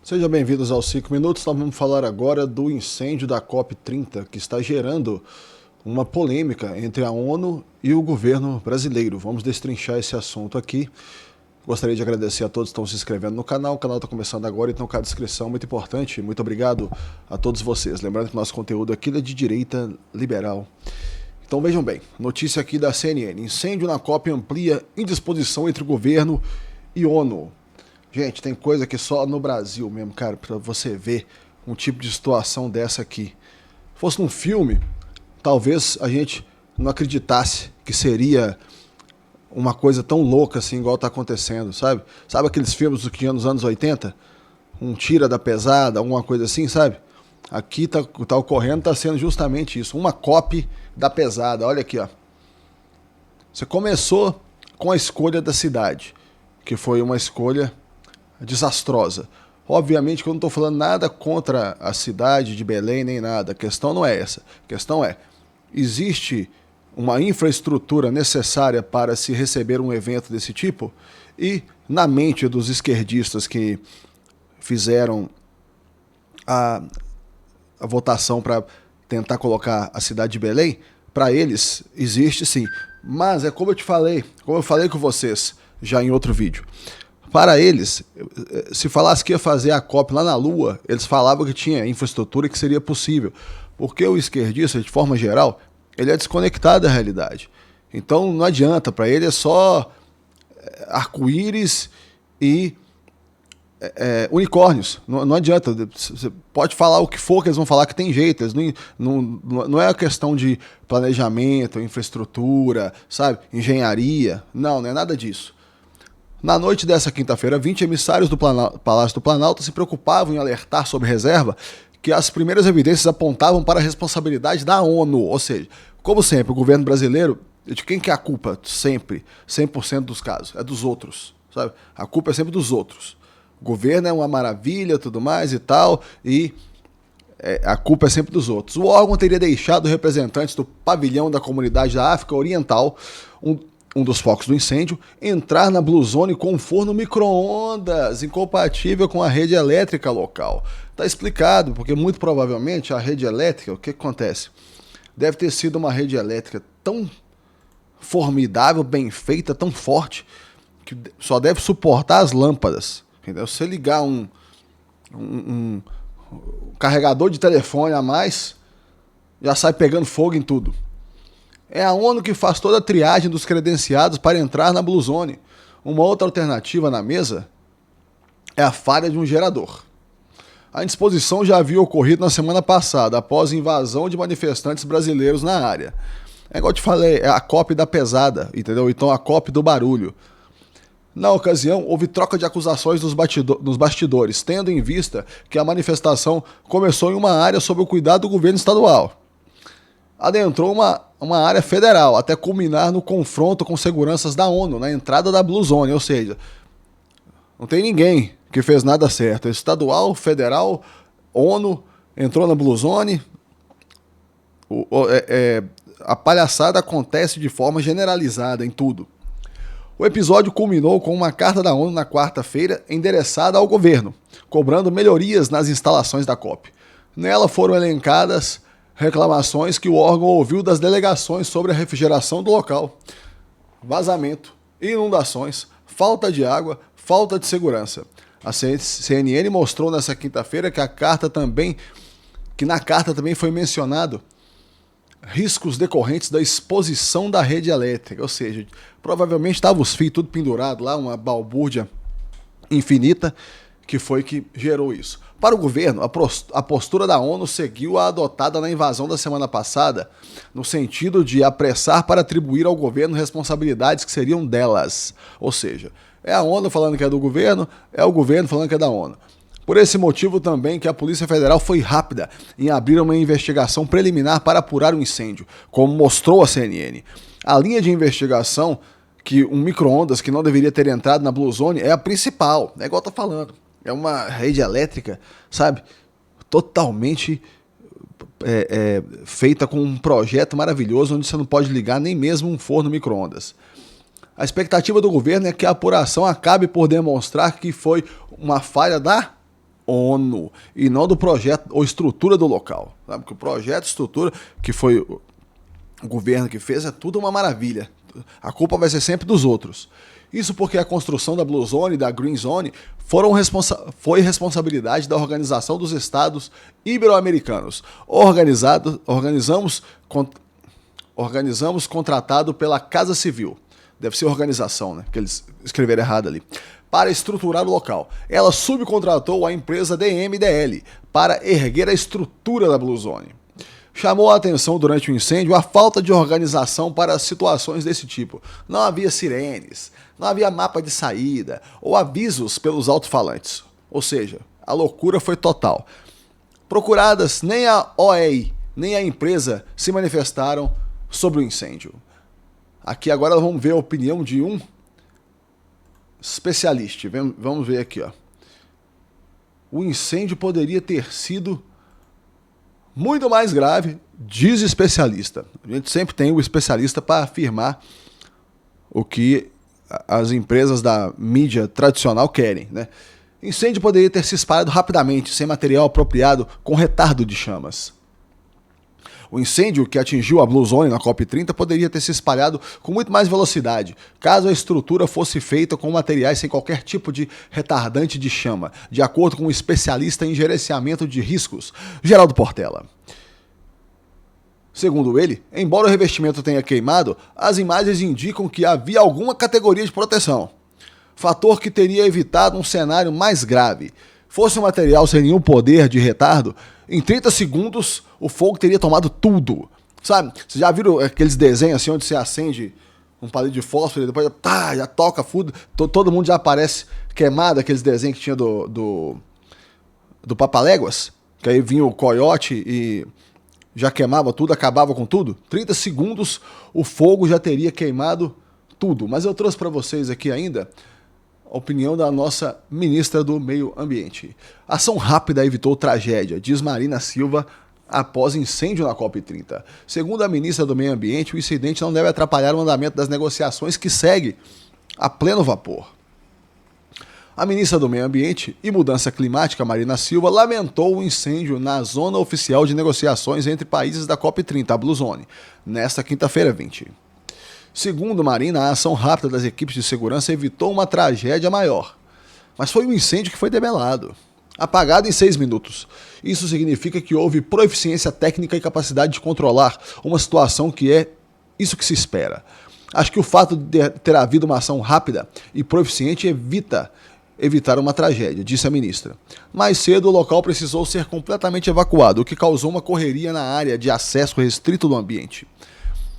Sejam bem-vindos aos 5 minutos. Nós vamos falar agora do incêndio da COP30, que está gerando uma polêmica entre a ONU e o governo brasileiro. Vamos destrinchar esse assunto aqui. Gostaria de agradecer a todos que estão se inscrevendo no canal. O canal está começando agora, então cada inscrição é muito importante. Muito obrigado a todos vocês. Lembrando que nosso conteúdo aqui é de direita liberal. Então vejam bem, notícia aqui da CNN. Incêndio na COP amplia indisposição entre o governo e ONU. Gente, tem coisa que só no Brasil mesmo, cara, pra você ver um tipo de situação dessa aqui. Se fosse num filme, talvez a gente não acreditasse que seria uma coisa tão louca assim, igual tá acontecendo, sabe? Sabe aqueles filmes do que tinha nos anos 80? Um tira da pesada, alguma coisa assim, sabe? Aqui tá ocorrendo, tá sendo justamente isso. Uma COP da pesada, olha aqui, ó. Você começou com a escolha da cidade, que foi uma escolha desastrosa. Obviamente que eu não estou falando nada contra a cidade de Belém nem nada. A questão não é essa. A questão é, existe uma infraestrutura necessária para se receber um evento desse tipo? E na mente dos esquerdistas que fizeram a votação para tentar colocar a cidade de Belém, para eles existe sim. Mas é como eu te falei, como eu falei com vocês já em outro vídeo. Para eles, se falasse que ia fazer a COP lá na Lua, eles falavam que tinha infraestrutura e que seria possível. Porque o esquerdista, de forma geral, ele é desconectado da realidade. Então não adianta, para ele é só arco-íris e unicórnios. Não adianta, você pode falar o que for que eles vão falar que tem jeito. Eles não é a questão de planejamento, infraestrutura, sabe, engenharia. Não é nada disso. Na noite dessa quinta-feira, 20 emissários do Palácio do Planalto se preocupavam em alertar sob reserva que as primeiras evidências apontavam para a responsabilidade da ONU. Ou seja, como sempre, o governo brasileiro, de quem que é a culpa? Sempre, 100% dos casos, é dos outros, sabe? A culpa é sempre dos outros. O governo é uma maravilha, tudo mais e tal, e a culpa é sempre dos outros. O órgão teria deixado representantes do pavilhão da comunidade da África Oriental, um dos focos do incêndio, entrar na Blue Zone com um forno micro-ondas incompatível com a rede elétrica local. Tá explicado, porque muito provavelmente a rede elétrica, o que acontece? Deve ter sido uma rede elétrica tão formidável, bem feita, tão forte, que só deve suportar as lâmpadas. Entendeu? Se você ligar um carregador de telefone a mais, já sai pegando fogo em tudo. É a ONU que faz toda a triagem dos credenciados para entrar na Blue Zone. Uma outra alternativa na mesa é a falha de um gerador. A indisposição já havia ocorrido na semana passada, após a invasão de manifestantes brasileiros na área. É igual eu te falei, é a COP da pesada, entendeu? Então a COP do barulho. Na ocasião, houve troca de acusações nos bastidores, tendo em vista que a manifestação começou em uma área sob o cuidado do governo estadual. Adentrou uma área federal, até culminar no confronto com seguranças da ONU, na entrada da Blue Zone, ou seja, não tem ninguém que fez nada certo. Estadual, federal, ONU, entrou na Blue Zone. A palhaçada acontece de forma generalizada em tudo. O episódio culminou com uma carta da ONU na quarta-feira endereçada ao governo, cobrando melhorias nas instalações da COP. Nela foram elencadas reclamações que o órgão ouviu das delegações sobre a refrigeração do local, vazamento, inundações, falta de água, falta de segurança. A CNN mostrou nessa quinta-feira que na carta também foi mencionado riscos decorrentes da exposição da rede elétrica, ou seja, provavelmente estavam os fios tudo pendurado lá, uma balbúrdia infinita, que foi que gerou isso. Para o governo, a postura da ONU seguiu a adotada na invasão da semana passada, no sentido de apressar para atribuir ao governo responsabilidades que seriam delas. Ou seja, é a ONU falando que é do governo, é o governo falando que é da ONU. Por esse motivo também que a Polícia Federal foi rápida em abrir uma investigação preliminar para apurar o incêndio, como mostrou a CNN. A linha de investigação, que um micro-ondas que não deveria ter entrado na Blue Zone, é a principal, é igual eu tô falando. É uma rede elétrica, sabe, totalmente feita com um projeto maravilhoso, onde você não pode ligar nem mesmo um forno micro-ondas. A expectativa do governo é que a apuração acabe por demonstrar que foi uma falha da ONU e não do projeto ou estrutura do local. Sabe? Porque o projeto, estrutura, que foi o governo que fez, é tudo uma maravilha. A culpa vai ser sempre dos outros. Isso porque a construção da Blue Zone e da Green Zone foi responsabilidade da Organização dos Estados Ibero-Americanos. Organizamos contratado pela Casa Civil. Deve ser organização, né? Que eles escreveram errado ali. Para estruturar o local. Ela subcontratou a empresa DMDL para erguer a estrutura da Blue Zone. Chamou a atenção durante o incêndio a falta de organização para situações desse tipo. Não havia sirenes, não havia mapa de saída ou avisos pelos alto-falantes. Ou seja, a loucura foi total. Procuradas, nem a OEI, nem a empresa se manifestaram sobre o incêndio. Aqui agora vamos ver a opinião de um especialista. Vamos ver aqui, ó. O incêndio poderia ter sido muito mais grave, diz especialista. A gente sempre tem o especialista para afirmar o que as empresas da mídia tradicional querem, né? Incêndio poderia ter se espalhado rapidamente, sem material apropriado, com retardo de chamas. O incêndio que atingiu a Blue Zone na COP30 poderia ter se espalhado com muito mais velocidade, caso a estrutura fosse feita com materiais sem qualquer tipo de retardante de chama, de acordo com um especialista em gerenciamento de riscos, Geraldo Portela. Segundo ele, embora o revestimento tenha queimado, as imagens indicam que havia alguma categoria de proteção, fator que teria evitado um cenário mais grave. Fosse um material sem nenhum poder de retardo, em 30 segundos o fogo teria tomado tudo. Sabe? Vocês já viram aqueles desenhos assim onde você acende um palito de fósforo e depois já toca fundo, todo mundo já aparece queimado, aqueles desenhos que tinha do Papaléguas, que aí vinha o coiote e já queimava tudo, acabava com tudo. 30 segundos o fogo já teria queimado tudo. Mas eu trouxe para vocês aqui ainda a opinião da nossa ministra do Meio Ambiente. Ação rápida evitou tragédia, diz Marina Silva após incêndio na COP30. Segundo a ministra do Meio Ambiente, o incidente não deve atrapalhar o andamento das negociações que segue a pleno vapor. A ministra do Meio Ambiente e Mudança Climática, Marina Silva, lamentou o incêndio na zona oficial de negociações entre países da COP30, a Blue Zone, nesta quinta-feira 20. Segundo Marina, a ação rápida das equipes de segurança evitou uma tragédia maior. Mas foi um incêndio que foi debelado, apagado em 6 minutos. Isso significa que houve proficiência técnica e capacidade de controlar uma situação que é isso que se espera. Acho que o fato de ter havido uma ação rápida e proficiente evitar uma tragédia, disse a ministra. Mais cedo, o local precisou ser completamente evacuado, o que causou uma correria na área de acesso restrito do ambiente.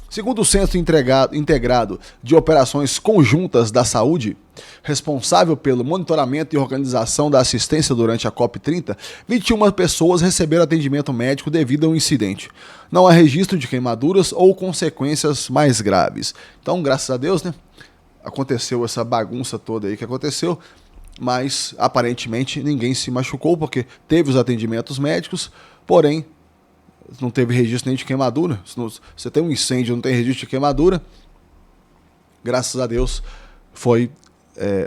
Segundo o Centro Integrado de Operações Conjuntas da Saúde, responsável pelo monitoramento e organização da assistência durante a COP30, 21 pessoas receberam atendimento médico devido ao incidente. Não há registro de queimaduras ou consequências mais graves. Então, graças a Deus, né? Aconteceu essa bagunça toda aí que aconteceu, mas aparentemente ninguém se machucou porque teve os atendimentos médicos, porém não teve registro nem de queimadura. Se você tem um incêndio e não tem registro de queimadura, graças a Deus foi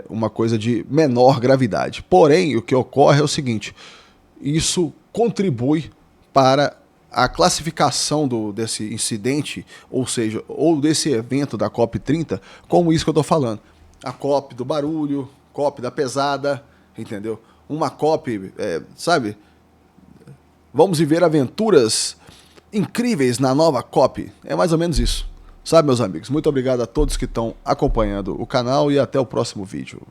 uma coisa de menor gravidade. Porém, o que ocorre é o seguinte, isso contribui para a classificação desse incidente, ou seja, ou desse evento da COP30, como isso que eu estou falando. A COP do barulho, COP da pesada, entendeu? Uma COP, sabe? Vamos viver aventuras incríveis na nova COP. É mais ou menos isso. Sabe, meus amigos? Muito obrigado a todos que estão acompanhando o canal e até o próximo vídeo.